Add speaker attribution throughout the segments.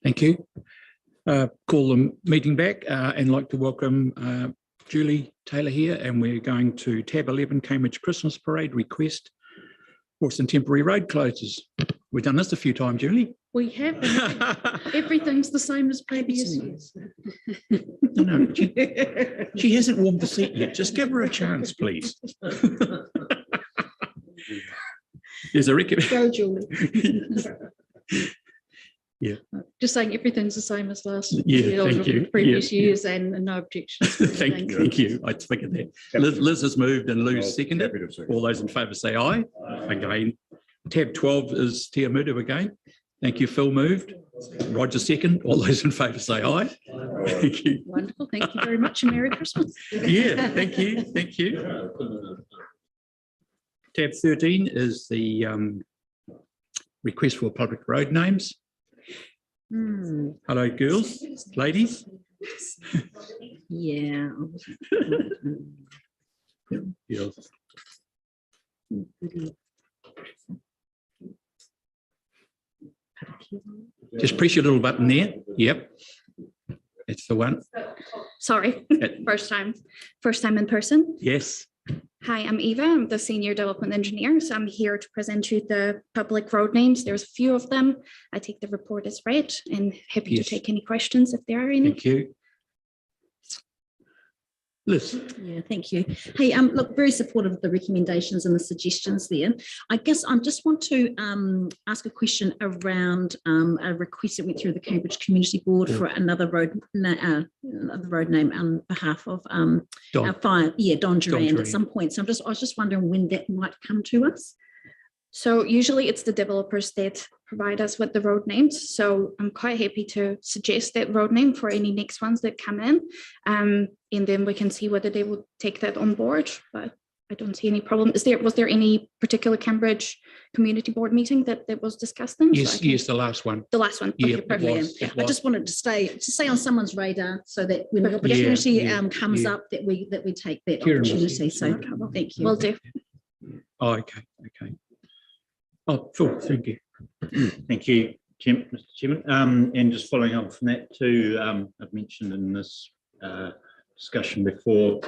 Speaker 1: Thank you. Call the meeting back and like to welcome Julie Taylor here, and we're going to tab 11, Cambridge Christmas Parade request for some temporary road closures. We've done this a few times, Julie.
Speaker 2: We have. Everything's the same as previous years.
Speaker 1: No, she hasn't warmed the seat yet. Just give her a chance, please. There's a record.
Speaker 2: Go, Julie.
Speaker 1: Yeah.
Speaker 2: Just saying everything's the same as last
Speaker 1: year, thank you.
Speaker 2: Previous years, and no objections.
Speaker 1: Thank you. I figured that. Liz has moved and Lou's seconded. All those in favour say aye. Again. Tab 12 is Tia Mudu again. Thank you. Phil moved. Roger second. All those in favour say aye. Thank you.
Speaker 2: Wonderful. Thank you very much, and Merry Christmas.
Speaker 1: Yeah, thank you. Thank you. Tab 13 is the request for public road names. Hello, girls, ladies.
Speaker 2: Yeah.
Speaker 1: Just press your little button there. Yep. It's the one.
Speaker 3: Sorry, first time in person.
Speaker 1: Yes.
Speaker 3: Hi, I'm Eva. I'm the Senior Development Engineer. So I'm here to present you the public road names. There's a few of them. I take the report as read and happy to take any questions if there are any.
Speaker 1: Thank you. Liz.
Speaker 4: Yeah, thank you. Hey, look, very supportive of the recommendations and the suggestions there. I guess I just want to ask a question around a request that went through the Cambridge Community Board for another road name on behalf of Don Durand at some point. So I was just wondering when that might come to us.
Speaker 3: So usually it's the developers that provide us with the road names. So I'm quite happy to suggest that road name for any next ones that come in. And then we can see whether they will take that on board, but I don't see any problem. Was there any particular Cambridge Community Board meeting that was discussed then?
Speaker 1: Yes, yes, the last one.
Speaker 3: The last one.
Speaker 1: Yeah,
Speaker 3: okay, perfect.
Speaker 4: Yeah. I just wanted to stay on someone's radar so that when the opportunity comes up that we take that opportunity. So thank you.
Speaker 3: Will do.
Speaker 1: Oh, okay. Oh, Phil, thank you.
Speaker 5: Thank you, Mr. Chairman. And just following on from that too, I've mentioned in this discussion before,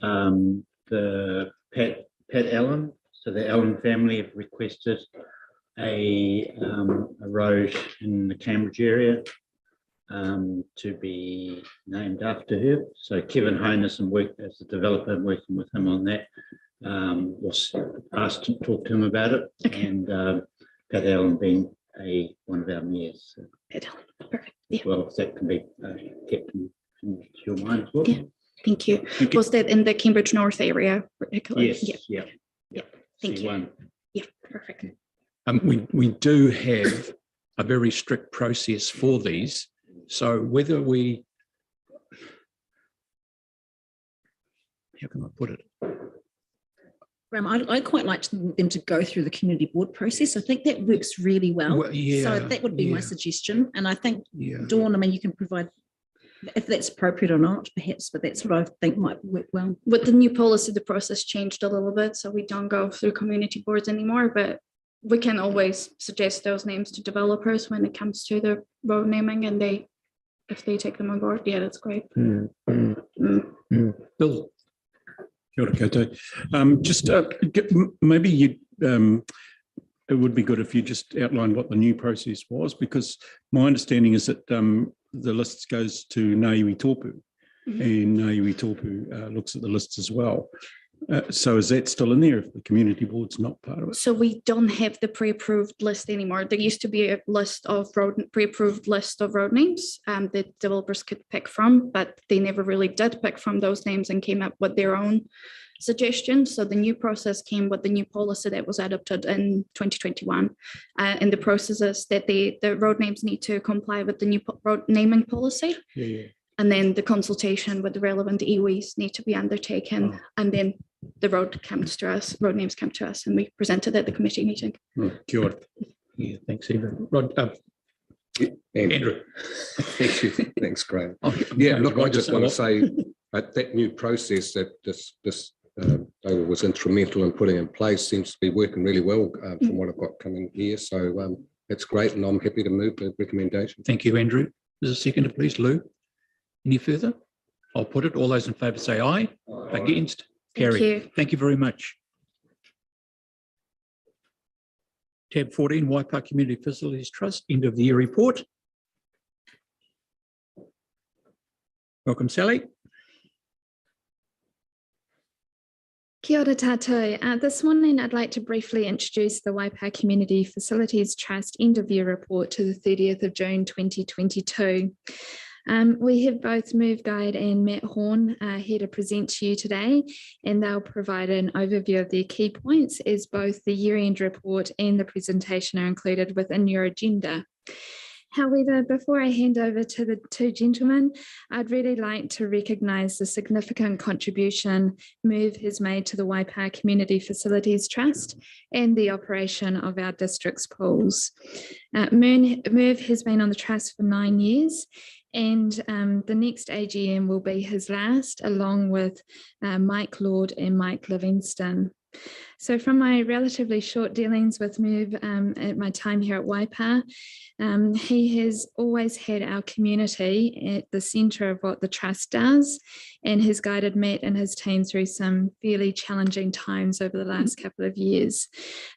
Speaker 5: the Pat Allen, so the Allen family have requested a road in the Cambridge area to be named after her. So Kevin Honus, and as the developer, and working with him on that, was asked to talk to him about it, and Pat Allen being one of our mayors. So,
Speaker 3: Pat Allen, perfect. Yeah.
Speaker 5: Well, that can be kept in your mind as well.
Speaker 3: Yeah, thank you. Was that in the Cambridge North area particularly?
Speaker 5: Yes. Yeah.
Speaker 3: Thank you.
Speaker 5: C1.
Speaker 3: Yeah, perfect.
Speaker 1: We do have a very strict process for these. So whether we, how can I put it?
Speaker 4: I quite like them to go through the community board process. I think that works really well. So that would be my suggestion. And I think, Dawn, I mean, you can provide, if that's appropriate or not, perhaps, but that's what I think might work well.
Speaker 3: With the new policy, the process changed a little bit, so we don't go through community boards anymore, but we can always suggest those names to developers when it comes to the road naming, and if they take them on board, yeah, that's great.
Speaker 1: Bill.
Speaker 6: Just maybe it would be good if you just outlined what the new process was, because my understanding is that the list goes to Ngāiwi Tōpū, and Ngāiwi Tōpū looks at the lists as well. So is that still in there if the community board's not part of it?
Speaker 3: So we don't have the pre-approved list anymore. There used to be a pre-approved list of road names that developers could pick from, but they never really did pick from those names and came up with their own suggestions. So the new process came with the new policy that was adopted in 2021. And the process is that the road names need to comply with the new road naming policy. And then the consultation with the relevant iwis need to be undertaken, and then the road names come to us, and we present it at the committee meeting.
Speaker 1: Kia ora. Yeah, thanks, Eva. Andrew.
Speaker 7: Thank you. Thanks, Graham. Look, I just want to say that new process that this was instrumental in putting in place seems to be working really well from what I've got coming here. So That's great, and I'm happy to move the recommendation.
Speaker 1: Thank you, Andrew. Is a second, please, Lou? Any further? I'll put it. All those in favour say aye. Against? Carry.
Speaker 3: you.
Speaker 1: Thank you very much. Tab 14, Waipa Community Facilities Trust, end of the year report. Welcome, Sally.
Speaker 3: Kia ora tātou. This morning, I'd like to briefly introduce the Waipa Community Facilities Trust end of year report to the 30th of June 2022. We have both Move Guide and Matt Horn here to present to you today, and they'll provide an overview of their key points as both the year-end report and the presentation are included within your agenda. However, before I hand over to the two gentlemen, I'd really like to recognise the significant contribution Move has made to the Waipa Community Facilities Trust and the operation of our district's pools. Move has been on the trust for 9 years, and the next AGM will be his last, along with Mike Lord and Mike Livingston. So from my relatively short dealings with Move at my time here at Waipa, he has always had our community at the centre of what the Trust does, and has guided Matt and his team through some fairly challenging times over the last couple of years.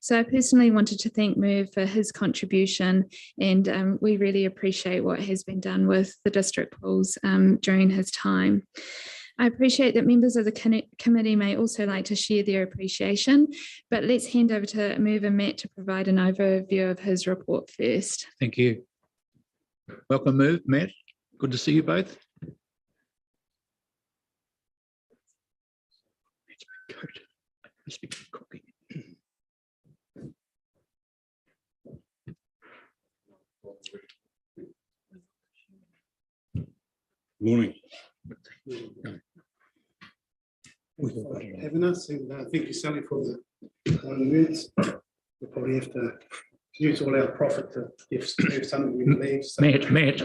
Speaker 3: So I personally wanted to thank Move for his contribution, and we really appreciate what has been done with the district pools during his time. I appreciate that members of the committee may also like to share their appreciation, but let's hand over to Move and Matt to provide an overview of his report first.
Speaker 1: Thank you. Welcome, Move. Matt, good to see you both. Must be cooking.
Speaker 6: Morning.
Speaker 8: Having us, and thank you, Sally, for the words. We'll probably have to use all our profit to have something we believe. So.
Speaker 1: Matt.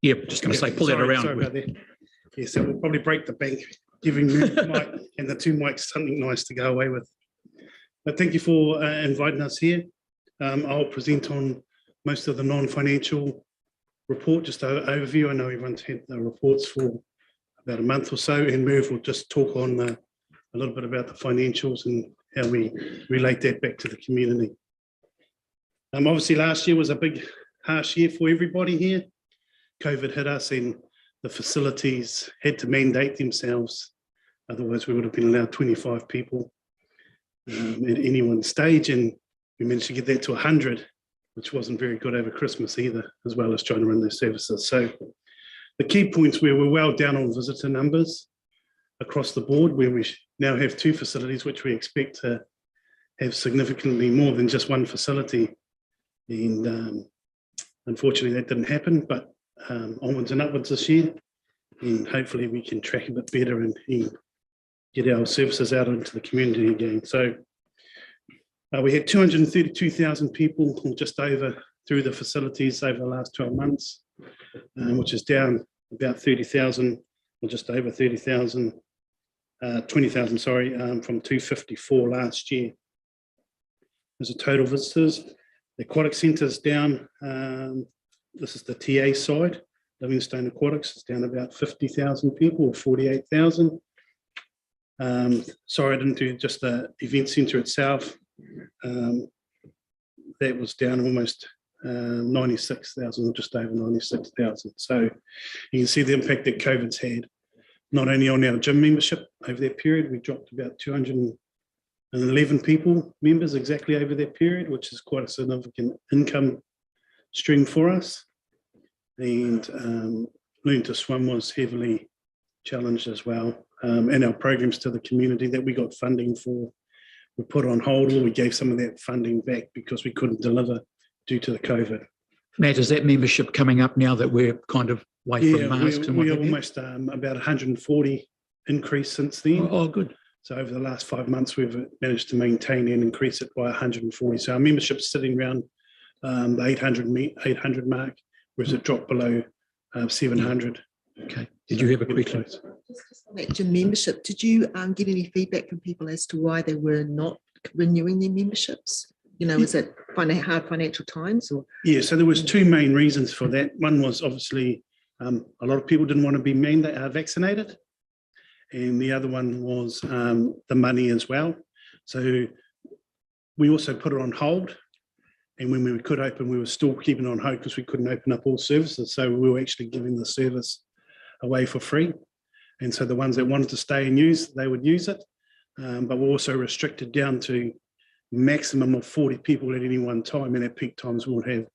Speaker 1: Yeah, just going to say, pull that around.
Speaker 8: Sorry about that. Yeah, so we'll probably break the bank, giving Mike and the two mics something nice to go away with. But thank you for inviting us here. I'll present on most of the non-financial report, just an overview. I know everyone's had the reports for about a month or so, and Move will just talk on a little bit about the financials and how we relate that back to the community. Obviously last year was a big harsh year for everybody here. COVID hit us and the facilities had to mandate themselves. Otherwise we would have been allowed 25 people at any one stage, and we managed to get that to 100, which wasn't very good over Christmas either, as well as trying to run their services. So the key points where we're well down on visitor numbers across the board, where we now have 2 facilities, which we expect to have significantly more than just one facility. And unfortunately that didn't happen, but onwards and upwards this year. And hopefully we can track a bit better and get our services out into the community again. So we had 232,000 people, or just over, through the facilities over the last 12 months, which is down about 30,000, or just over 30,000, 20,000, sorry, from 254 last year. As a total visitors, the aquatic centre is down. This is the TA side. Livingstone Aquatics is down about 50,000 people, or 48,000. Sorry, I didn't do just the event centre itself. That was down almost 96,000, or just over 96,000. So you can see the impact that COVID's had, not only on our gym membership over that period. We dropped about 211 people, members exactly over that period, which is quite a significant income stream for us. And Learn to Swim was heavily challenged as well. And our programs to the community that we got funding for were put on hold, or we gave some of that funding back because we couldn't deliver due to the COVID.
Speaker 1: Matt, is that membership coming up now that we're kind of away from masks?
Speaker 8: We're almost about 140 increase since then.
Speaker 1: Oh, good.
Speaker 8: So over the last 5 months, we've managed to maintain and increase it by 140. So our membership's sitting around the 800 mark, whereas it dropped below 700.
Speaker 1: Okay. Did you have a question?
Speaker 9: Just on that gym membership, did you get any feedback from people as to why they were not renewing their memberships? You know, is it hard financial times or?
Speaker 8: Yeah, so there was two main reasons for that. One was obviously a lot of people didn't want to be vaccinated. And the other one was the money as well. So we also put it on hold. And when we could open, we were still keeping it on hold because we couldn't open up all services. So we were actually giving the service away for free. And so the ones that wanted to stay and use, they would use it. But we're also restricted down to maximum of 40 people at any one time. And at peak times, we would have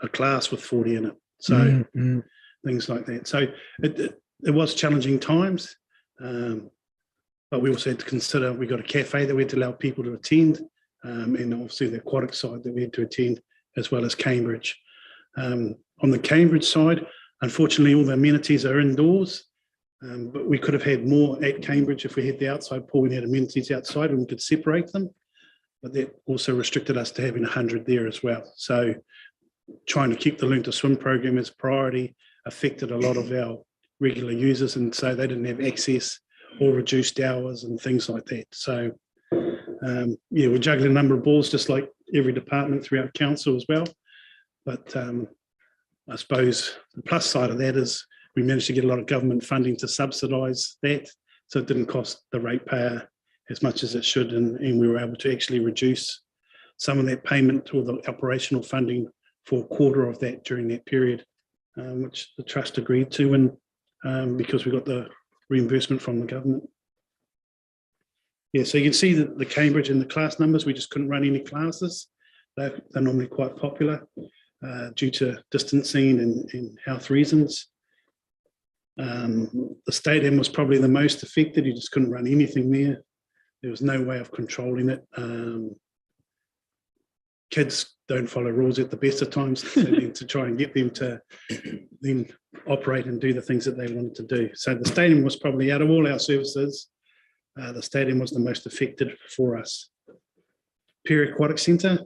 Speaker 8: a class with 40 in it. So things like that. So it was challenging times. But we also had to consider, we got a cafe that we had to allow people to attend. And obviously the aquatic side that we had to attend, as well as Cambridge. On the Cambridge side, unfortunately, all the amenities are indoors, but we could have had more at Cambridge if we had the outside pool and had amenities outside and we could separate them. But that also restricted us to having 100 there as well. So trying to keep the Learn to Swim program as priority affected a lot of our regular users, and so they didn't have access or reduced hours and things like that. So yeah, we're juggling a number of balls, just like every department throughout council as well. But I suppose the plus side of that is we managed to get a lot of government funding to subsidise that, so it didn't cost the ratepayer as much as it should, and we were able to actually reduce some of that payment or the operational funding for a quarter of that during that period, which the trust agreed to, and because we got the reimbursement from the government. Yeah, so you can see that the Cambridge and the class numbers, we just couldn't run any classes. They're normally quite popular due to distancing and health reasons. The stadium was probably the most affected. You just couldn't run anything there. There was no way of controlling it. Kids don't follow rules at the best of times, so to try and get them to then operate and do the things that they wanted to do. So the stadium was probably, out of all our services, the stadium was the most affected for us. Pier Aquatic Centre,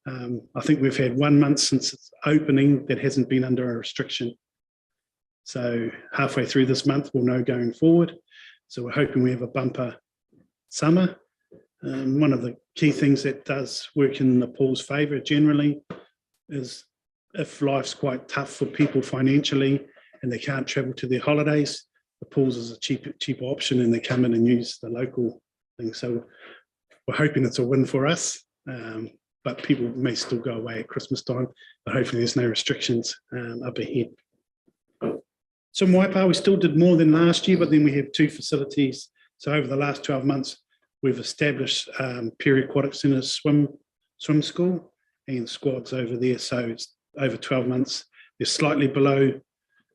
Speaker 8: I think we've had 1 month since its opening that hasn't been under a restriction. So halfway through this month, we'll know going forward. So we're hoping we have a bumper summer. One of the key things that does work in the pool's favour generally is if life's quite tough for people financially and they can't travel to their holidays, the pools is a cheaper option, and they come in and use the local thing. So we're hoping it's a win for us, but people may still go away at Christmas time, but hopefully there's no restrictions up ahead. So in Waipa, we still did more than last year, but then we have 2 facilities. So over the last 12 months, we've established Pier Aquatic Centre swim school and squads over there. So it's over 12 months. They're slightly below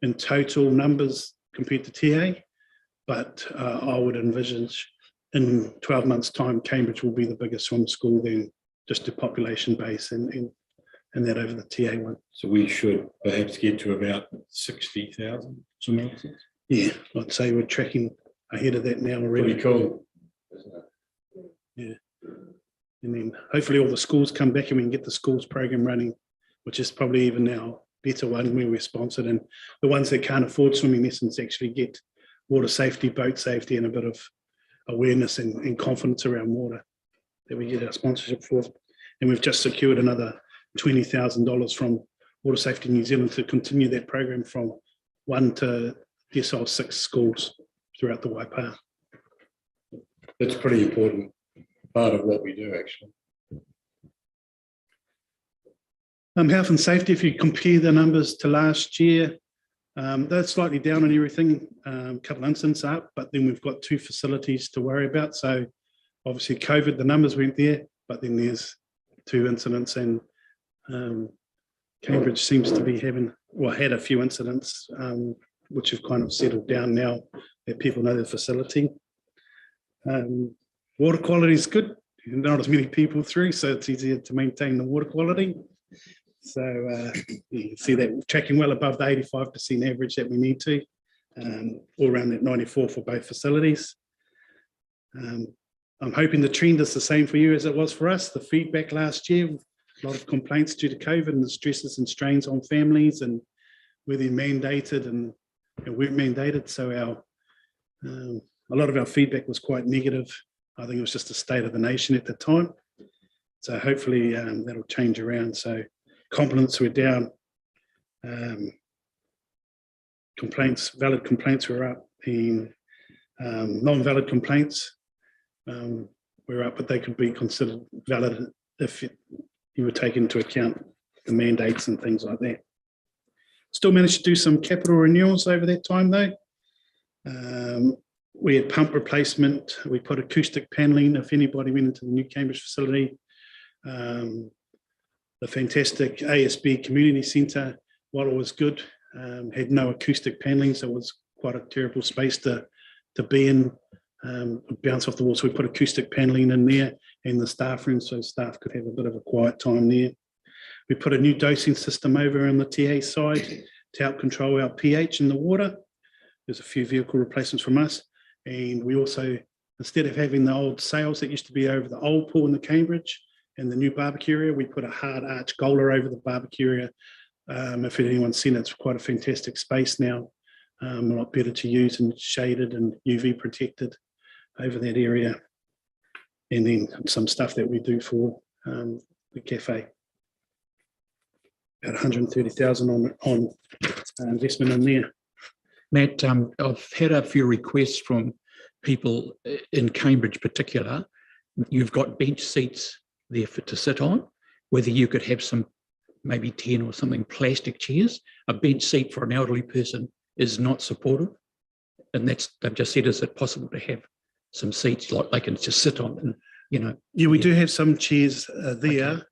Speaker 8: in total numbers compared to TA, but I would envisage in 12 months' time, Cambridge will be the biggest swim school then, just the population base and that over the TA one.
Speaker 6: So we should perhaps get to about 60,000 swim lessons.
Speaker 8: Yeah, I'd say we're tracking ahead of that now already.
Speaker 6: Pretty cool.
Speaker 8: Yeah, and then hopefully all the schools come back and we can get the schools program running, which is probably even now better one where we're sponsored, and the ones that can't afford swimming lessons actually get water safety, boat safety, and a bit of awareness and confidence around water that we get our sponsorship for. And we've just secured another $20,000 from Water Safety New Zealand to continue that program from 1 to decile 6 schools throughout the Waipa.
Speaker 6: That's a pretty important part of what we do, actually.
Speaker 8: Health and safety, if you compare the numbers to last year, they're slightly down on everything, a couple of incidents up, but then we've got 2 facilities to worry about. So obviously COVID, the numbers went there, but then there's 2 incidents, and Cambridge seems to be had a few incidents, which have kind of settled down now that people know the facility. Water quality is good, not as many people through, so it's easier to maintain the water quality. So you can see that we're tracking well above the 85% average that we need to, all around that 94 for both facilities. I'm hoping the trend is the same for you as it was for us. The feedback last year, a lot of complaints due to COVID and the stresses and strains on families, and whether mandated and weren't mandated. So a lot of our feedback was quite negative. I think it was just the state of the nation at the time. So hopefully that'll change around. So compliments were down. Valid complaints were up, and non-valid complaints were up, but they could be considered valid if you were taking into account the mandates and things like that. Still managed to do some capital renewals over that time though. We had pump replacement, we put acoustic panelling if anybody went into the new Cambridge facility. The fantastic ASB Community Centre, while it was good, had no acoustic panelling, so it was quite a terrible space to be in, bounce off the wall. So we put acoustic panelling in there in the staff room so staff could have a bit of a quiet time there. We put a new dosing system over on the TA side to help control our pH in the water. There's a few vehicle replacements from us. And we also, instead of having the old sails that used to be over the old pool in the Cambridge and the new barbecue area, we put a hard arch goaler over the barbecue area. If anyone's seen it, it's quite a fantastic space now. A lot better to use and shaded and UV protected over that area. And then some stuff that we do for the cafe. About 130,000 on investment in there.
Speaker 1: Matt, I've had a few requests from people in Cambridge particular. You've got bench seats there to sit on, whether you could have some, maybe 10 or something plastic chairs. A bench seat for an elderly person is not supportive. And they've just said, is it possible to have some seats like they can just sit on and, you know.
Speaker 8: Yeah, we do have some chairs there.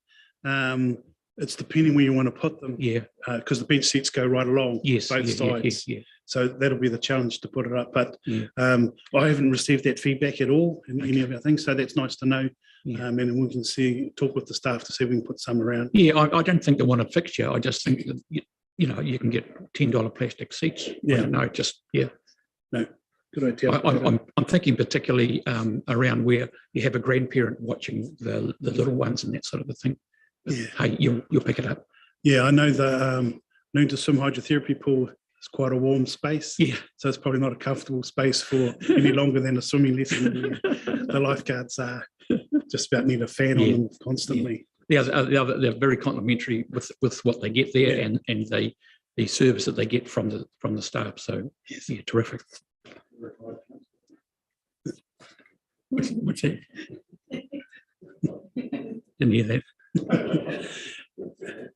Speaker 8: Okay. It's depending where you want to put them.
Speaker 1: Yeah.
Speaker 8: Because the bench seats go right along both sides.
Speaker 1: Yeah.
Speaker 8: So that'll be the challenge to put it up. But I haven't received that feedback at all in any of our things. So that's nice to know. Yeah. And then we can talk with the staff to see if we can put some around.
Speaker 1: Yeah, I don't think they want a fixture. I just think that, you know, you can get $10 plastic seats.
Speaker 8: Yeah.
Speaker 1: No, just, yeah.
Speaker 8: No, good idea.
Speaker 1: I'm thinking particularly around where you have a grandparent watching the little ones and that sort of a thing. But, yeah. Hey, you'll pick it up.
Speaker 8: Yeah, I know the Noon to Swim hydrotherapy pool is quite a warm space.
Speaker 1: Yeah. So
Speaker 8: it's probably not a comfortable space for any longer than a swimming lesson. The lifeguards are just about need a fan on them constantly.
Speaker 1: Yeah. They're very complimentary with what they get there and the service that they get from the staff. So yes. Yeah, terrific. What's that? Didn't hear that.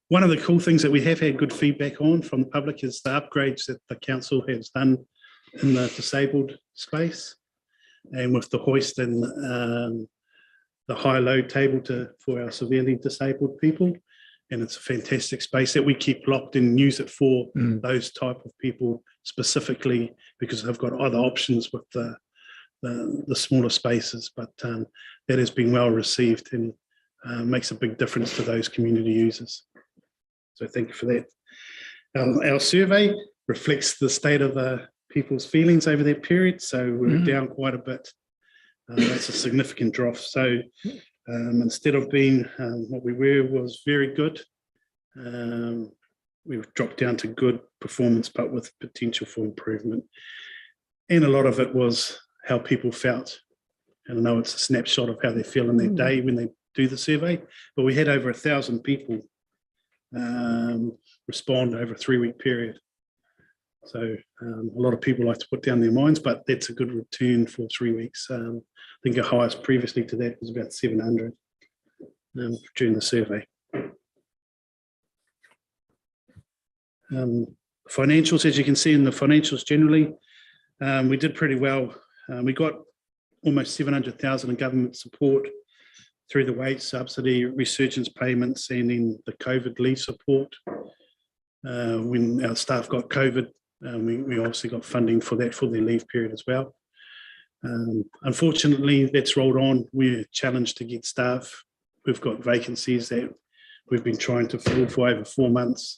Speaker 8: One of the cool things that we have had good feedback on from the public is the upgrades that the council has done in the disabled space, and with the hoist and the high load table for our severely disabled people. And it's a fantastic space that we keep locked and use it for those type of people specifically, because they've got other options with the smaller spaces. But that has been well received and makes a big difference to those community users. So thank you for that. Our survey reflects the state of people's feelings over that period. So we're down quite a bit. That's a significant drop. So instead of being what we were was very good, we've dropped down to good performance, but with potential for improvement. And a lot of it was how people felt. And I know it's a snapshot of how they feel in their day when they do the survey, but we had over 1,000 people respond over a 3-week period. So a lot of people like to put down their minds, but that's a good return for 3 weeks. I think our highest previously to that was about 700 during the survey. Financials, as you can see in the financials generally, we did pretty well. We got almost 700,000 in government support through the wage subsidy, resurgence payments, and in the COVID leave support. When our staff got COVID, we obviously got funding for that for their leave period as well. Unfortunately, that's rolled on. We're challenged to get staff. We've got vacancies that we've been trying to fill for over 4 months.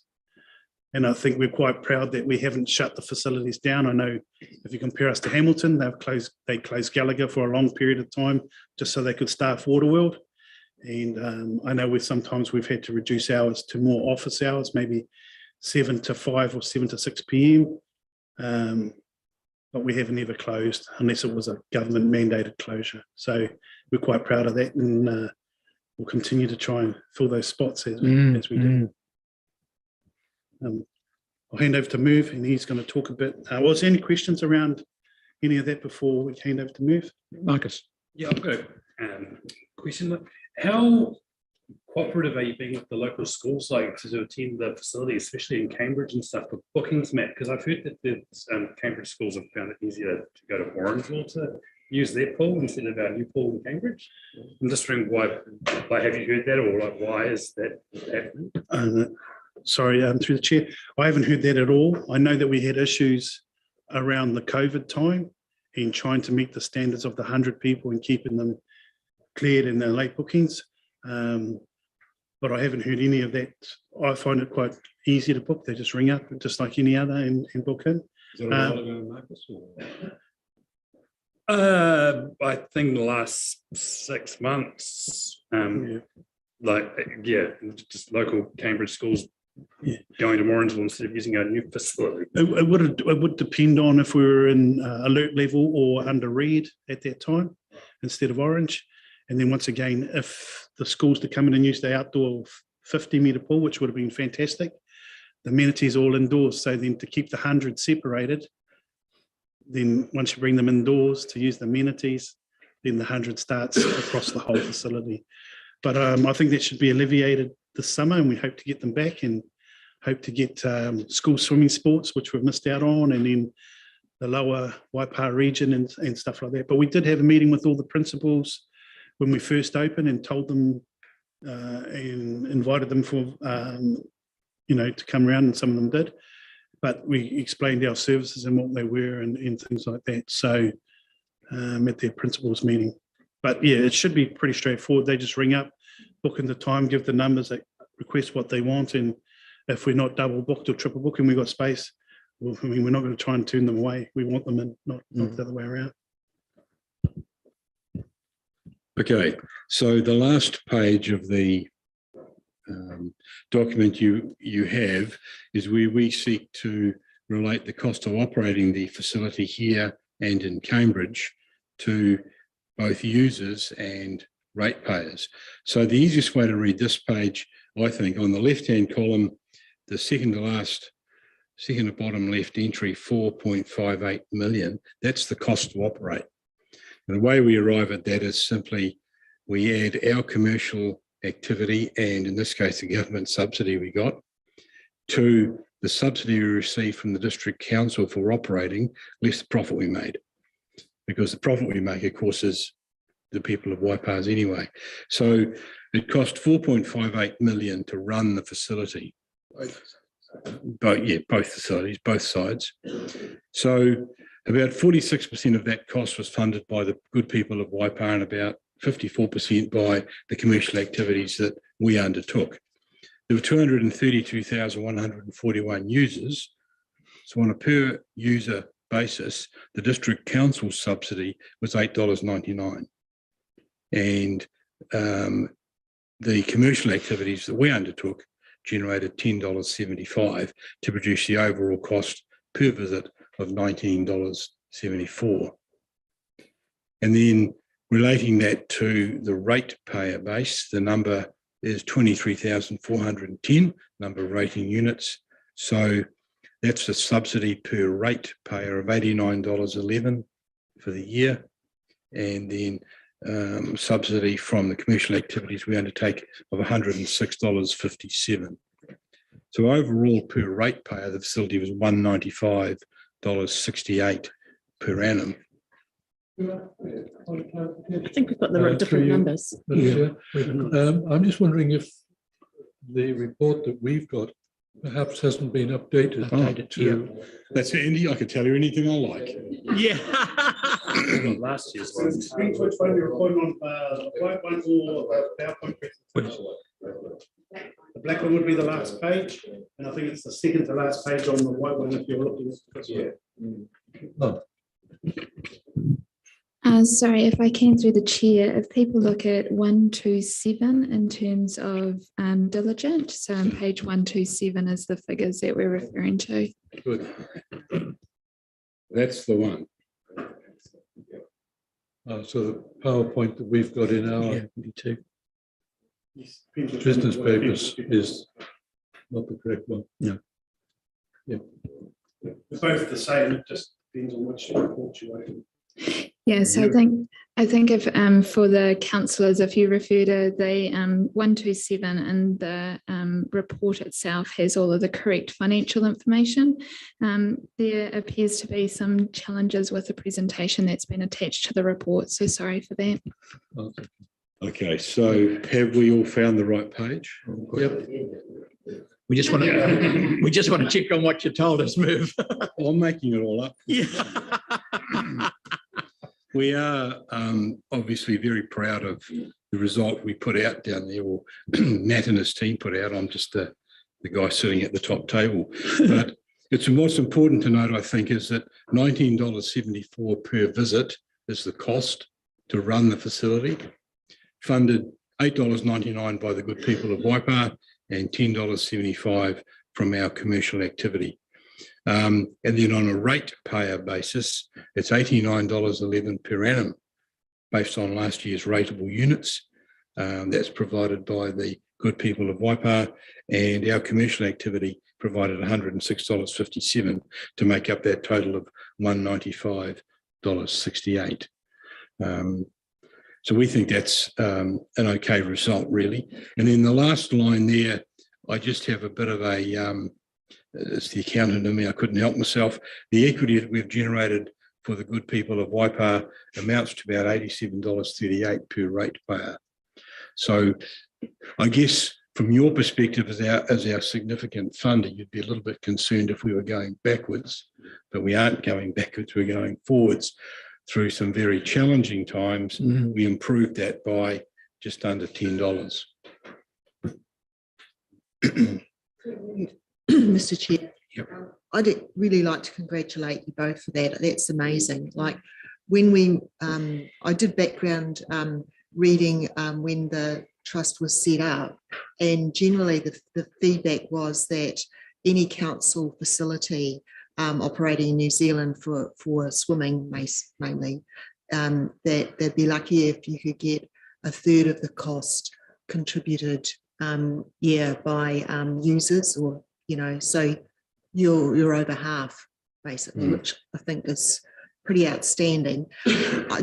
Speaker 8: And I think we're quite proud that we haven't shut the facilities down. I know if you compare us to Hamilton, they closed Gallagher for a long period of time just so they could staff Waterworld. And I know sometimes we've had to reduce hours to more office hours, maybe 7 to 5 or 7 to 6 p.m. But we haven't ever closed unless it was a government mandated closure. So we're quite proud of that, and we'll continue to try and fill those spots as we do. I'll hand over to Merv, and he's going to talk a bit. Was there any questions around any of that before we hand over to Merv?
Speaker 1: Marcus.
Speaker 10: Yeah, I've got a question. How cooperative are you being with the local schools, like to attend the facility, especially in Cambridge and stuff, for bookings, Matt? Because I've heard that the Cambridge schools have found it easier to go to Orangeville to use their pool instead of our new pool in Cambridge. I'm just wondering why. Like, have you heard that, or like why is that happening?
Speaker 8: Sorry, through the chair, I haven't heard that at all. I know that we had issues around the COVID time in trying to meet the standards of the 100 people and keeping them cleared in their late bookings. But I haven't heard any of that. I find it quite easy to book. They just ring up just like any other and book in.
Speaker 6: Is that a while ago, Marcus?
Speaker 10: I think the last 6 months, just local Cambridge schools going to Orangeville instead of using our new facility.
Speaker 8: It would depend on if we were in alert level or under red at that time instead of orange. And then once again, if the schools to come in and use the outdoor 50-metre pool, which would have been fantastic, the amenities all indoors. So then to keep the 100 separated, then once you bring them indoors to use the amenities, then the 100 starts across the whole facility. But I think that should be alleviated this summer, and we hope to get them back and hope to get school swimming sports, which we've missed out on, and then the lower Waipa region and stuff like that. But we did have a meeting with all the principals when we first opened and told them and invited them for, to come around, and some of them did. But we explained our services and what they were and things like that. So at their principals meeting. But yeah, it should be pretty straightforward. They just ring up, book in the time, give the numbers, they request what they want. And if we're not double booked or triple booked and we've got space, well, I mean, we're not going to try and turn them away. We want them in, not the other way around.
Speaker 6: Okay, so the last page of the document you have is where we seek to relate the cost of operating the facility here and in Cambridge to both users and ratepayers. So the easiest way to read this page, I think, on the left-hand column, the second to bottom left entry, 4.58 million, that's the cost to operate. And the way we arrive at that is simply we add our commercial activity, and in this case, the government subsidy we got, to the subsidy we received from the district council for operating, less the profit we made. Because the profit we make, of course, is the people of Waipa's anyway. So it cost 4.58 million to run the facility. Both facilities, both sides. So about 46% of that cost was funded by the good people of Waipa and about 54% by the commercial activities that we undertook. There were 232,141 users. So on a per user basis, the district council subsidy was $8.99. And the commercial activities that we undertook generated $10.75 to produce the overall cost per visit of $19.74. And then relating that to the ratepayer base, the number is 23,410 number of rating units. So that's a subsidy per ratepayer of $89.11 for the year. And then subsidy from the commercial activities we undertake of $106.57. So overall per ratepayer, the facility was $195.68 per annum.
Speaker 4: I think we've got the different numbers.
Speaker 11: I'm just wondering if the report that we've got perhaps hasn't been updated.
Speaker 6: That's Andy. I could tell you anything I like.
Speaker 1: Yeah.
Speaker 10: Last year's one.
Speaker 8: Which one you're recording on, the white one or PowerPoint presentation? The black one would be the last page, and I think it's the second to last page on the white one if you're looking.
Speaker 12: Sorry, if I came through the chair, if people look at 127 in terms of diligent, so on page 127 is the figures that we're referring to.
Speaker 6: Good. That's the one.
Speaker 11: So the PowerPoint that we've got in our
Speaker 8: Yes.
Speaker 11: Business purpose is not the correct one.
Speaker 6: Yeah.
Speaker 11: Yeah.
Speaker 8: They're both the same, it just depends on which report you open.
Speaker 12: Yes, I think if for the councillors, if you refer to the 127 and the report itself has all of the correct financial information, there appears to be some challenges with the presentation that's been attached to the report. So sorry for that.
Speaker 6: Okay, so have we all found the right page?
Speaker 11: Yep.
Speaker 1: We just want to check on what you told us, Merv.
Speaker 6: I'm making it all up.
Speaker 1: Yeah.
Speaker 6: We are obviously very proud of the result we put out down there, or Matt and his team put out. I'm just the guy sitting at the top table. But what's important to note, I think, is that $19.74 per visit is the cost to run the facility, funded $8.99 by the good people of Waipa and $10.75 from our commercial activity. And then on a ratepayer basis, it's $89.11 per annum based on last year's rateable units. That's provided by the good people of Waipa, and our commercial activity provided $106.57 to make up that total of $195.68. So we think that's an okay result, really. And then the last line there, I just have a bit of a, it's the accountant in me, I couldn't help myself. The equity that we've generated for the good people of Waipa amounts to about $87.38 per ratepayer. So I guess from your perspective as our significant funder, you'd be a little bit concerned if we were going backwards, but we aren't going backwards, we're going forwards. Through some very challenging times, we improved that by just under $10.
Speaker 9: Mr. Chair,
Speaker 6: Yep.
Speaker 9: I'd really like to congratulate you both for that. That's amazing. Like when we, I did background reading when the trust was set up, and generally the feedback was that any council facility operating in New Zealand for swimming mainly, that they'd be lucky if you could get a third of the cost contributed by users, or so you're over half basically, which I think is pretty outstanding.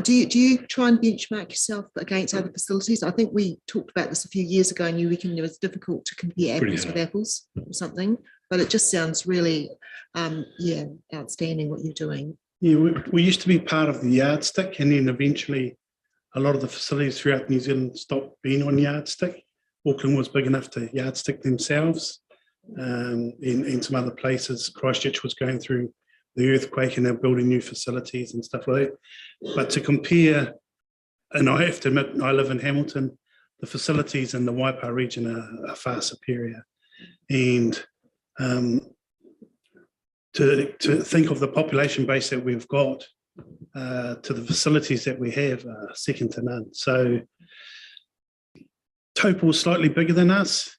Speaker 9: Do you try and benchmark yourself against other facilities? I think we talked about this a few years ago, and you reckon it was difficult to compare apples with apples or something, but it just sounds really outstanding what you're doing.
Speaker 8: Yeah, we used to be part of the yardstick, and then eventually a lot of the facilities throughout New Zealand stopped being on yardstick. Auckland was big enough to yardstick themselves. In some other places, Christchurch was going through the earthquake and they're building new facilities and stuff like that. But to compare, and I have to admit, I live in Hamilton, the facilities in the Waipa region are far superior. And to think of the population base that we've got, to the facilities that we have, are second to none. So Taupo is slightly bigger than us,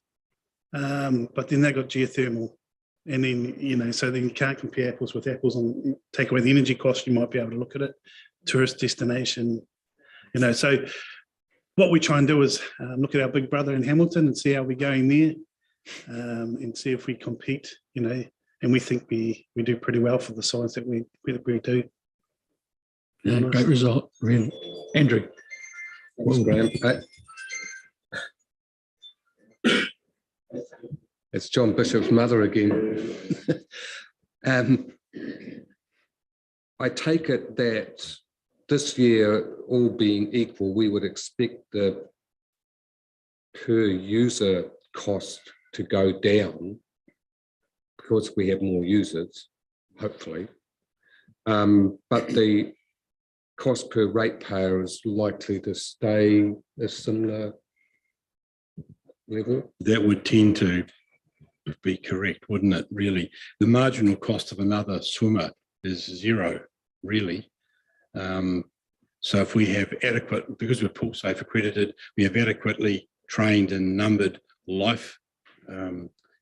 Speaker 8: but then they got geothermal. And then, so then you can't compare apples with apples, and take away the energy cost, you might be able to look at it. Tourist destination, so what we try and do is look at our big brother in Hamilton and see how we're going there, and see if we compete, and we think we do pretty well for the size that we do.
Speaker 1: Yeah, great result, really. Andrew.
Speaker 7: Thanks, Graham. It's John Bishop's mother again. I take it that this year, all being equal, we would expect the per user cost to go down because we have more users, hopefully. But the cost per ratepayer is likely to stay a similar level.
Speaker 6: That would tend to be correct, wouldn't it, really? The marginal cost of another swimmer is zero, really. So if we have adequate, because we're pool safe accredited, we have adequately trained and numbered life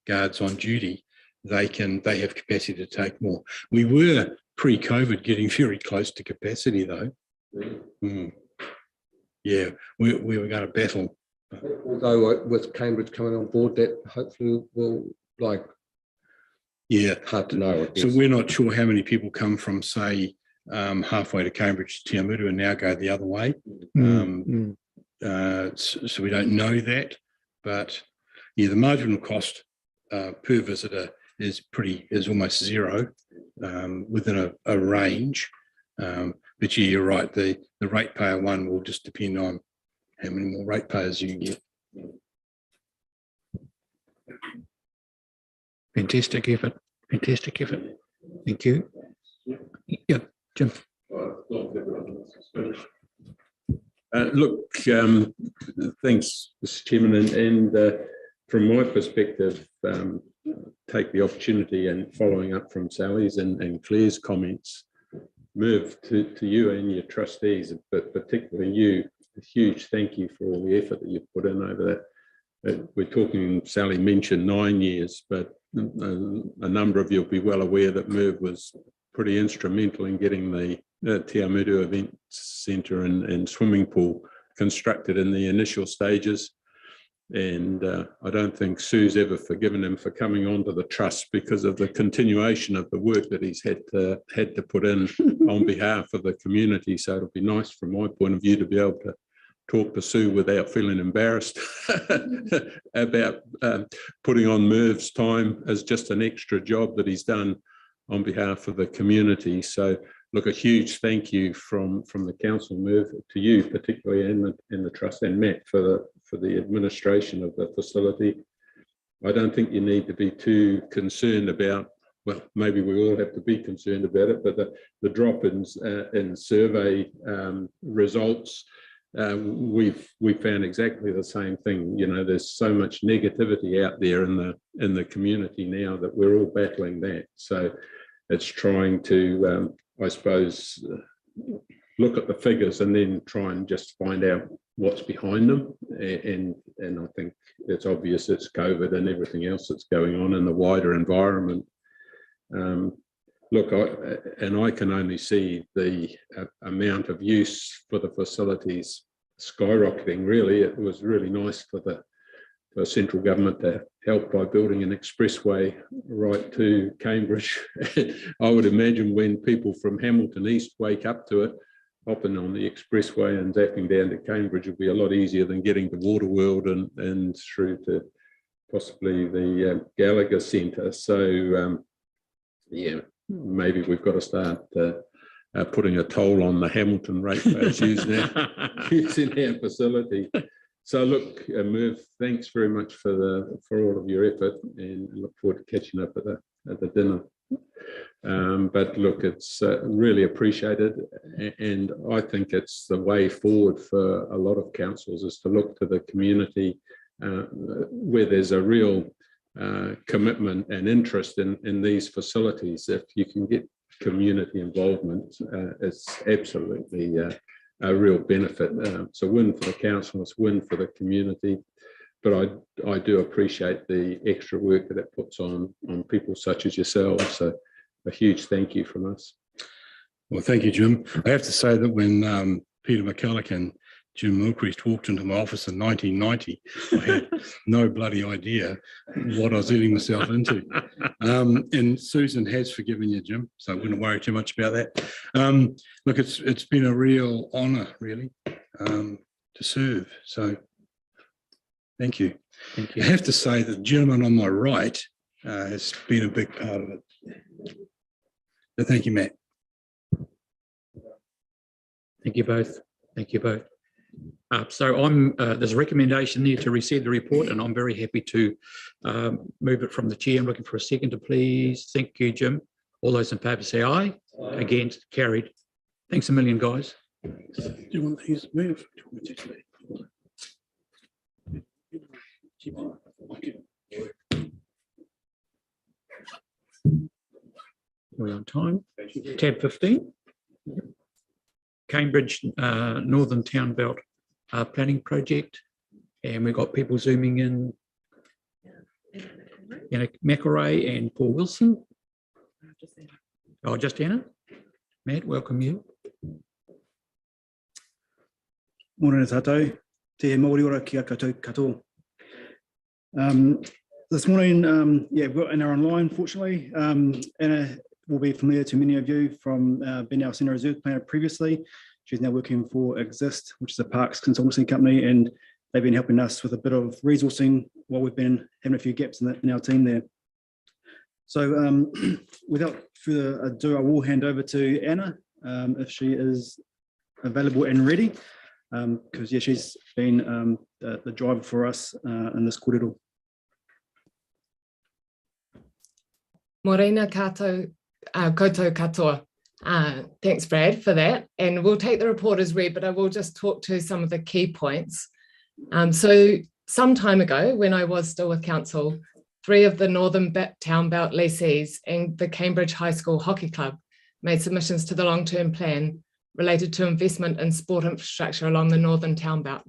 Speaker 6: guards on duty, they have capacity to take more. We were pre-COVID getting very close to capacity though. Yeah, we were going to battle
Speaker 7: Although with Cambridge coming on board, that hopefully will
Speaker 6: Yeah.
Speaker 7: hard to know. I
Speaker 6: So
Speaker 7: guess.
Speaker 6: we're not sure how many people come from, say, halfway to Cambridge to Te Amutu and now go the other way. So we don't know that, but yeah, the marginal cost per visitor is almost zero within a range. But yeah, you're right. The ratepayer one will just depend on how many more ratepayers you get.
Speaker 1: Fantastic effort. Fantastic effort. Thank you. Yeah, Jim.
Speaker 13: Look, thanks, Mr. Chairman, and from my perspective, take the opportunity and following up from Sally's and Claire's comments, Merv, to you and your trustees, but particularly you, a huge thank you for all the effort that you've put in over that. We're talking, Sally mentioned 9 years, but a number of you will be well aware that Merv was pretty instrumental in getting the Te Amutu Event Centre and swimming pool constructed in the initial stages. And I don't think Sue's ever forgiven him for coming onto the trust because of the continuation of the work that he's had to put in on behalf of the community. So it'll be nice from my point of view to be able to talk to Sue without feeling embarrassed about putting on Merv's time as just an extra job that he's done on behalf of the community. So look, a huge thank you from the council, Merv, to you particularly, and the trust, and Matt for the administration of the facility. I don't think you need to be too concerned about, well, maybe we all have to be concerned about it, but the drop in survey results, we found exactly the same thing. You know, there's so much negativity out there in the community now that we're all battling that. So it's trying to, I suppose, look at the figures and then try and just find out what's behind them. And I think it's obvious it's COVID and everything else that's going on in the wider environment. Look, I can only see the amount of use for the facilities skyrocketing, really. It was really nice for the central government to help by building an expressway right to Cambridge. I would imagine when people from Hamilton East wake up to it, hopping on the expressway and zapping down to Cambridge will be a lot easier than getting to Waterworld and through to possibly the Gallagher Centre. So yeah, maybe we've got to start putting a toll on the Hamilton ratepayers using our facility. So look, Merv, thanks very much for all of your effort, and I look forward to catching up at the dinner. But look, it's really appreciated, and I think it's the way forward for a lot of councils is to look to the community where there's a real commitment and interest in these facilities. If you can get community involvement, it's absolutely a real benefit. It's a win for the council, it's a win for the community. But I do appreciate the extra work that it puts on people such as yourselves. So a huge thank you from us.
Speaker 6: Well, thank you, Jim. I have to say that when Peter McCulloch and Jim Milcreast walked into my office in 1990, I had no bloody idea what I was letting myself into. And Susan has forgiven you, Jim, so I wouldn't worry too much about that. Look, it's been a real honour, really, to serve. So thank you.
Speaker 1: Thank you.
Speaker 6: I have to say that the gentleman on my right has been a big part of it. So thank you, Matt.
Speaker 1: Thank you both. Thank you both. So there's a recommendation there to receive the report, and I'm very happy to move it from the chair. I'm looking for a seconder, please. Thank you, Jim. All those in favour say aye. Aye. Against, carried. Thanks a million, guys.
Speaker 8: Do you want these moved?
Speaker 1: We're on time. Tab 15. Cambridge Northern Town Belt Planning Project. And we've got people zooming in. Anna McElray and Paul Wilson. Oh, just Anna. Matt, welcome you.
Speaker 14: Morena tātou. Te Māori ora ki a koutou katoa. This morning, we've got Anna online, fortunately. Anna will be familiar to many of you from being our Senior Reserve Planner previously. She's now working for Exist, which is a parks consultancy company, and they've been helping us with a bit of resourcing while we've been having a few gaps in our team there. So without further ado, I will hand over to Anna if she is available and ready, because she's been the driver for us in this kōrero.
Speaker 15: Morena koutou katoa. Thanks, Brad, for that. And we'll take the report as read, but I will just talk to some of the key points. So some time ago, when I was still with council, 3 of the Northern Town Belt lessees and the Cambridge High School Hockey Club made submissions to the long-term plan related to investment in sport infrastructure along the Northern Town Belt.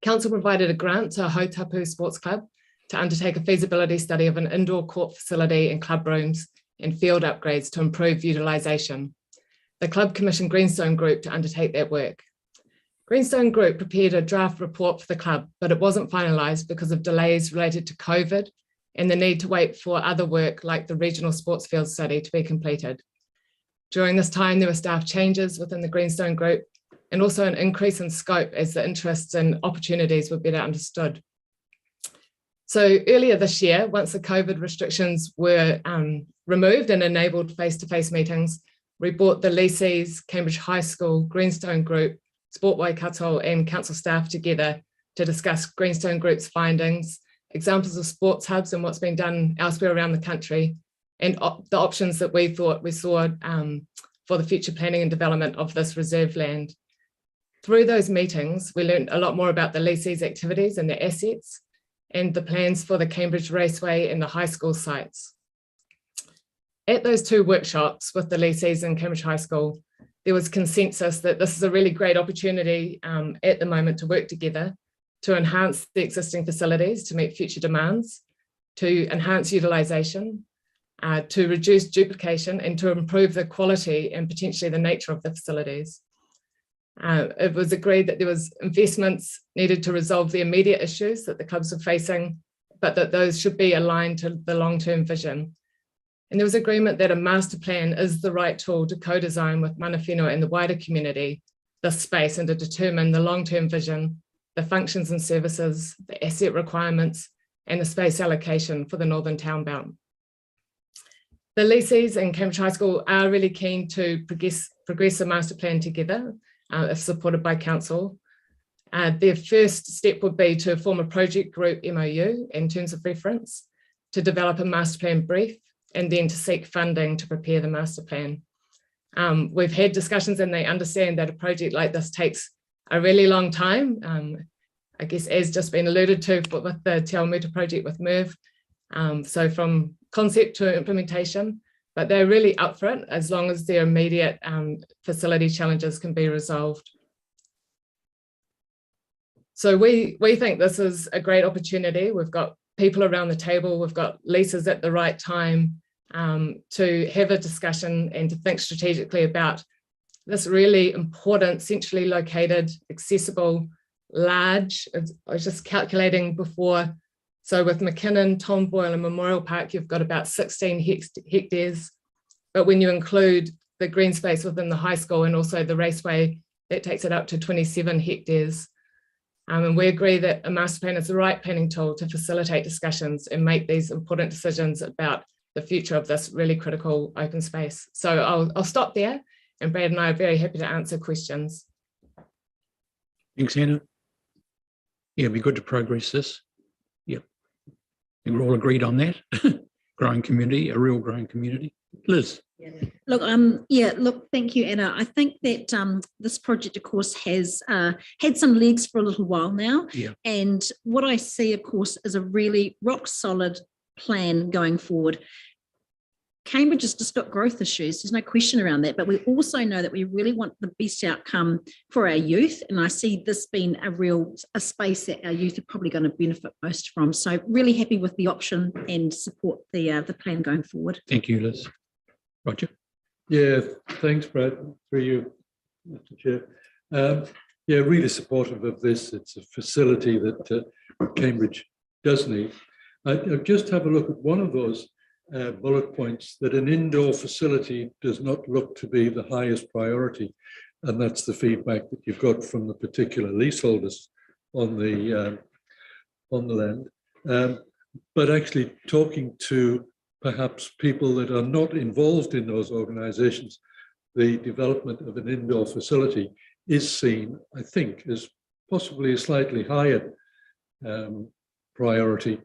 Speaker 15: Council provided a grant to Hautapu Sports Club to undertake a feasibility study of an indoor court facility and club rooms and field upgrades to improve utilisation. The club commissioned Greenstone Group to undertake that work. Greenstone Group prepared a draft report for the club, but it wasn't finalised because of delays related to COVID and the need to wait for other work like the regional sports field study to be completed. During this time, there were staff changes within the Greenstone Group and also an increase in scope as the interests and opportunities were better understood. So earlier this year, once the COVID restrictions were removed and enabled face-to-face meetings, we brought the lessees, Cambridge High School, Greenstone Group, Sport Waikato and council staff together to discuss Greenstone Group's findings, examples of sports hubs and what's been done elsewhere around the country, and the options that we thought we saw for the future planning and development of this reserve land. Through those meetings, we learned a lot more about the lessees' activities and their assets, and the plans for the Cambridge Raceway and the high school sites. At those 2 workshops with the lessees and Cambridge High School, there was consensus that this is a really great opportunity at the moment to work together to enhance the existing facilities to meet future demands, to enhance utilisation, to reduce duplication and to improve the quality and potentially the nature of the facilities. It was agreed that there was investments needed to resolve the immediate issues that the clubs are facing, but that those should be aligned to the long-term vision. And there was agreement that a master plan is the right tool to co-design with mana whenua and the wider community this space and to determine the long-term vision, the functions and services, the asset requirements, and the space allocation for the Northern Town Belt. The lessees and Cambridge High School are really keen to progress a master plan together, if supported by council. Their first step would be to form a project group MOU in terms of reference, to develop a master plan brief, and then to seek funding to prepare the master plan. We've had discussions and they understand that a project like this takes a really long time. I guess as just been alluded to with the Te Awamutu project with Merv. So from concept to implementation, but they're really up for it as long as their immediate facility challenges can be resolved. So we think this is a great opportunity. We've got people around the table, we've got leases at the right time to have a discussion and to think strategically about this really important, centrally located, accessible, large. I was just calculating before. So with McKinnon, Tom Boyle and Memorial Park, you've got about 16 hectares. But when you include the green space within the high school and also the raceway, that takes it up to 27 hectares. And we agree that a master plan is the right planning tool to facilitate discussions and make these important decisions about the future of this really critical open space. So I'll stop there, and Brad and I are very happy to answer questions.
Speaker 1: Thanks, Anna. Yeah, it'd be good to progress this. Yeah, I think we're all agreed on that. Growing community, a real growing community. Liz.
Speaker 4: Look, look, thank you, Anna. I think that this project, of course, has had some legs for a little while now.
Speaker 1: Yeah.
Speaker 4: And what I see, of course, is a really rock solid plan going forward. Cambridge has just got growth issues. There's no question around that. But we also know that we really want the best outcome for our youth. And I see this being a space that our youth are probably going to benefit most from. So really happy with the option and support the plan going forward.
Speaker 1: Thank you, Liz. Roger.
Speaker 11: Yeah, thanks, Brad, for you, Mr. Chair. Yeah, really supportive of this. It's a facility that Cambridge does need. I just have a look at one of those bullet points, that an indoor facility does not look to be the highest priority. And that's the feedback that you've got from the particular leaseholders on the land. But actually talking to perhaps people that are not involved in those organizations, the development of an indoor facility is seen, I think, as possibly a slightly higher priority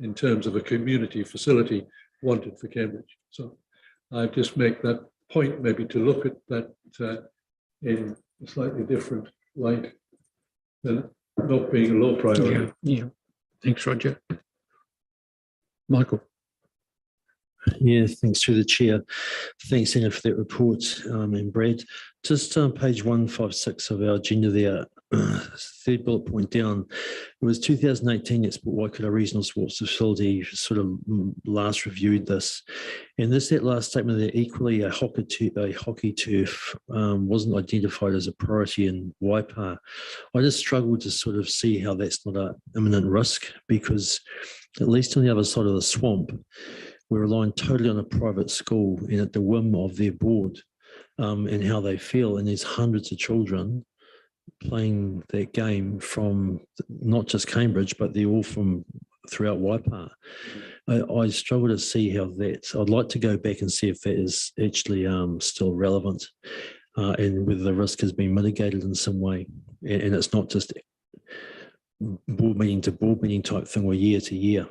Speaker 11: in terms of a community facility wanted for Cambridge. So I just make that point, maybe to look at that in a slightly different light than not being a low priority.
Speaker 1: Yeah. Thanks, Roger. Michael.
Speaker 16: Yeah, thanks to the chair. Thanks, Anna, for that report, and Brad. Just on page 156 of our agenda there, third bullet point down, it was 2018 that Sport Waikato Regional Sports Facility sort of last reviewed this. And that last statement there, equally a hockey turf wasn't identified as a priority in Waipa. I just struggled to sort of see how that's not an imminent risk, because at least on the other side of the swamp, we're relying totally on a private school and at the whim of their board and how they feel. And there's hundreds of children playing that game from not just Cambridge, but they're all from throughout Waipa. I struggle to see how that's, I'd like to go back and see if that is actually still relevant and whether the risk has been mitigated in some way. And it's not just board meeting to board meeting type thing or year to year.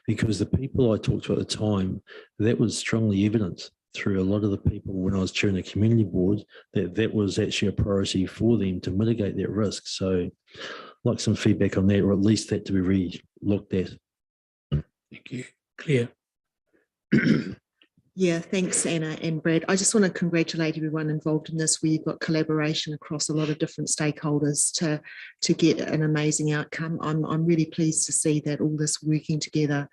Speaker 16: Because the people I talked to at the time, that was strongly evident through a lot of the people when I was chairing the community board, that was actually a priority for them to mitigate that risk. So I'd like some feedback on that, or at least that to be re-looked at.
Speaker 1: Thank you. Claire.
Speaker 9: Yeah, thanks, Anna and Brad. I just want to congratulate everyone involved in this. We've got collaboration across a lot of different stakeholders to get an amazing outcome. I'm really pleased to see that all this working together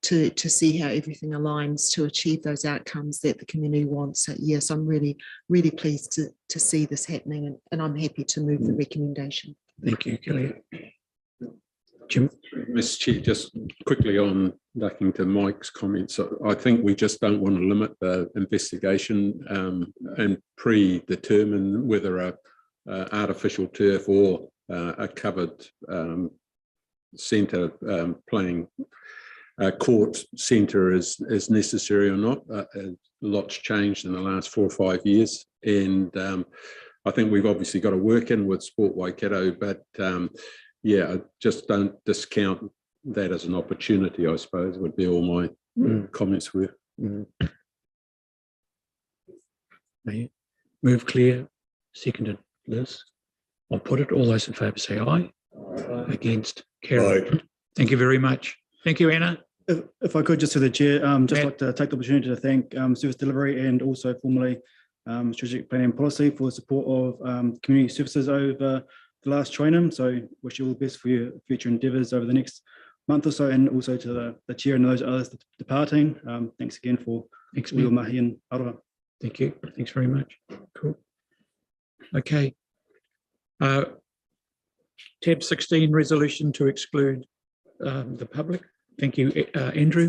Speaker 9: to see how everything aligns to achieve those outcomes that the community wants. So yes, I'm really, really pleased to see this happening, and I'm happy to move the recommendation.
Speaker 1: Thank you, Claire. Jim.
Speaker 13: Mr. Chair, just quickly on ducking to Mike's comments, I think we just don't want to limit the investigation and predetermine whether a artificial turf or a covered centre playing court centre is necessary or not. A lot's changed in the last 4 or 5 years, and I think we've obviously got to work in with Sport Waikato, but yeah, I just don't discount that as an opportunity, I suppose, would be all my comments were.
Speaker 1: Move Claire, seconded Liz. I'll put it. All those in favour say aye. Against, carried. Thank you very much. Thank you, Anna.
Speaker 14: If I could, just to the chair, just like to take the opportunity to thank Service Delivery and also formally Strategic Planning and Policy for the support of community services over the last training. So wish you all the best for your future endeavours over the next month or so, and also to the chair and those others departing. Thanks again for your mahi and aroha.
Speaker 1: Thank you. Thanks very much. Cool. Okay. Tab 16, resolution to exclude the public. Thank you, Andrew.